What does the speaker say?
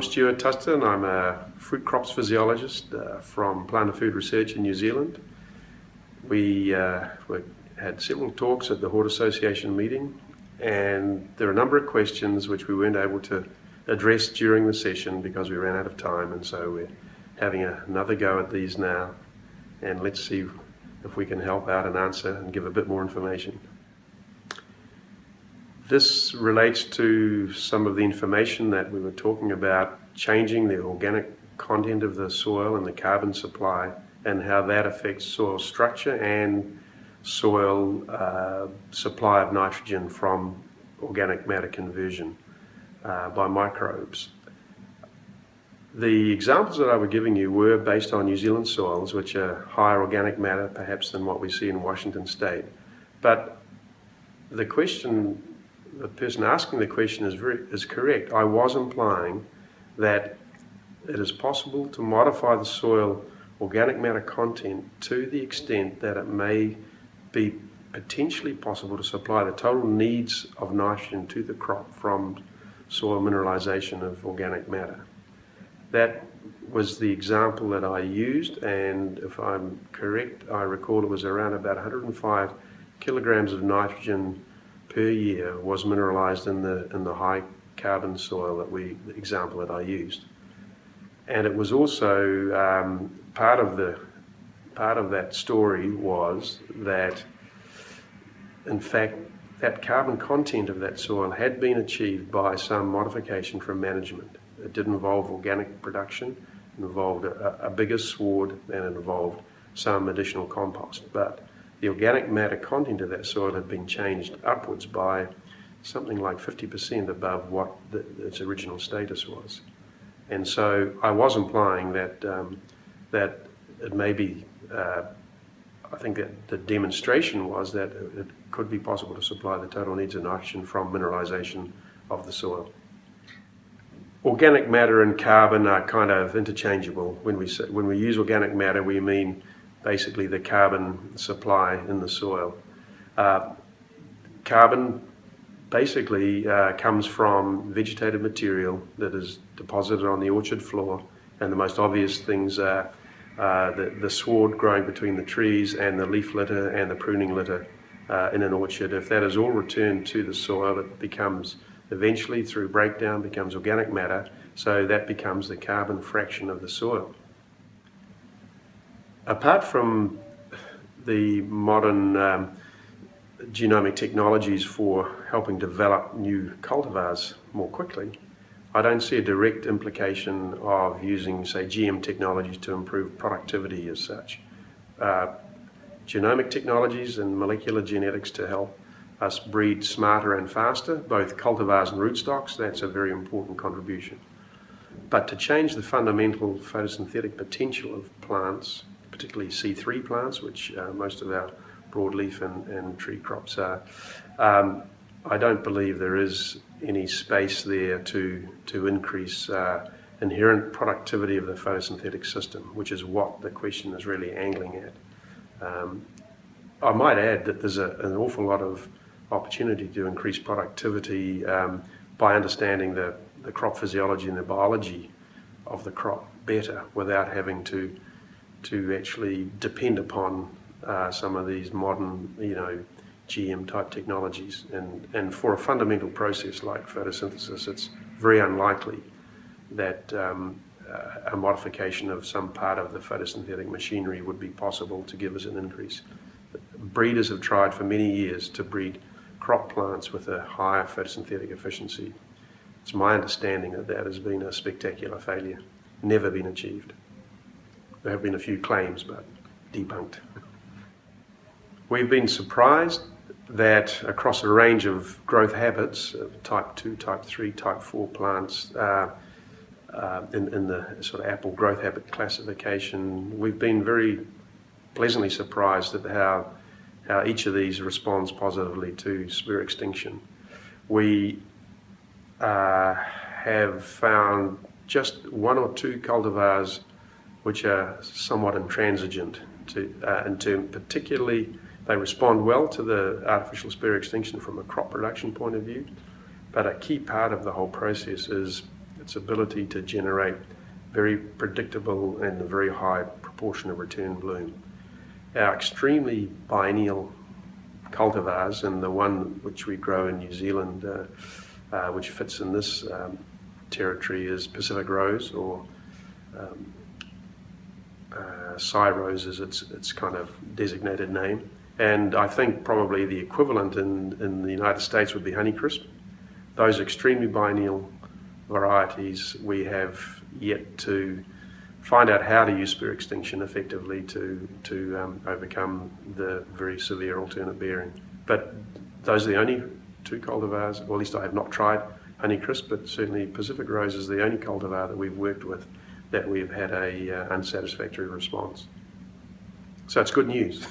Stuart Tustin. I'm a fruit crops physiologist from Plant and Food Research in New Zealand. We had several talks at the Hort Association meeting, and there are a number of questions which we weren't able to address during the session because we ran out of time, and so we're having another go at these now, and let's see if we can help out and answer and give a bit more information. This relates to some of the information that we were talking about, changing the organic content of the soil and the carbon supply, and how that affects soil structure and soil supply of nitrogen from organic matter conversion by microbes. The examples that I was giving you were based on New Zealand soils, which are higher organic matter perhaps than what we see in Washington State. But the person asking the question is correct. I was implying that it is possible to modify the soil organic matter content to the extent that it may be potentially possible to supply the total needs of nitrogen to the crop from soil mineralization of organic matter. That was the example that I used, and if I'm correct, I recall it was around about 105 kilograms of nitrogen per year was mineralized in the high carbon soil the example that I used. And it was also part of that story was that in fact that carbon content of that soil had been achieved by some modification from management. It did involve organic production, it involved a bigger sward, and it involved some additional compost. But the organic matter content of that soil had been changed upwards by something like 50% above what its original status was. And so I was implying that that it may be, I think that the demonstration was that it could be possible to supply the total needs of nitrogen from mineralization of the soil. Organic matter and carbon are kind of interchangeable. When we use organic matter, we mean basically the carbon supply in the soil. Carbon basically comes from vegetative material that is deposited on the orchard floor, and the most obvious things are the sward growing between the trees and the leaf litter and the pruning litter in an orchard. If that is all returned to the soil, it becomes eventually, through breakdown, becomes organic matter, so that becomes the carbon fraction of the soil. Apart from the modern genomic technologies for helping develop new cultivars more quickly, I don't see a direct implication of using, say, GM technologies to improve productivity as such. Genomic technologies and molecular genetics to help us breed smarter and faster, both cultivars and rootstocks, that's a very important contribution. But to change the fundamental photosynthetic potential of plants, particularly C3 plants, which most of our broadleaf and tree crops are, I don't believe there is any space there to increase inherent productivity of the photosynthetic system, which is what the question is really angling at. I might add that there's an awful lot of opportunity to increase productivity by understanding the crop physiology and the biology of the crop better without having to actually depend upon some of these modern, GM type technologies. And for a fundamental process like photosynthesis, it's very unlikely that a modification of some part of the photosynthetic machinery would be possible to give us an increase. Breeders have tried for many years to breed crop plants with a higher photosynthetic efficiency. It's my understanding that that has been a spectacular failure, never been achieved. There have been a few claims, but debunked. We've been surprised that across a range of growth habits, type 2, type 3, type 4 plants, in the sort of apple growth habit classification, we've been very pleasantly surprised at how each of these responds positively to spur extinction. We have found just one or two cultivars which are somewhat intransigent particularly they respond well to the artificial spur extinction from a crop production point of view, but a key part of the whole process is its ability to generate very predictable and a very high proportion of return bloom. Our extremely biennial cultivars, and the one which we grow in New Zealand, which fits in this territory, is Pacific Rose, or Cy Rose is its kind of designated name. And I think probably the equivalent in the United States would be Honeycrisp. Those extremely biennial varieties, we have yet to find out how to use spur extinction effectively to overcome the very severe alternate bearing. But those are the only two cultivars, or at least I have not tried Honeycrisp, but certainly Pacific Rose is the only cultivar that we've worked with that we've had a unsatisfactory response. So it's good news.